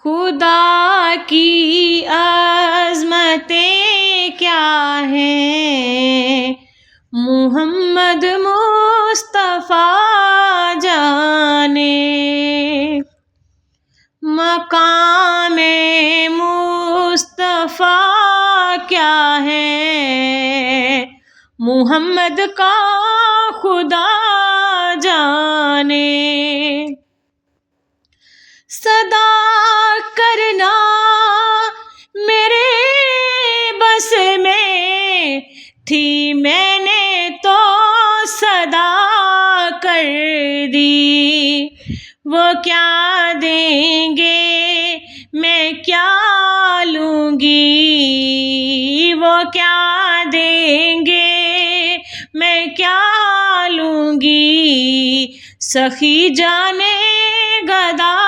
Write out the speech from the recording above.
خدا کی عظمتیں کیا ہیں، محمد مصطفیٰ جانے۔ مقام مصطفیٰ کیا ہے، محمد کا خدا جانے۔ صدا کرنا میرے بس میں تھی، میں نے تو صدا کر دی۔ وہ کیا دیں گے میں کیا لوں گی، وہ کیا دیں گے میں کیا لوں گی، سخی جانے گدا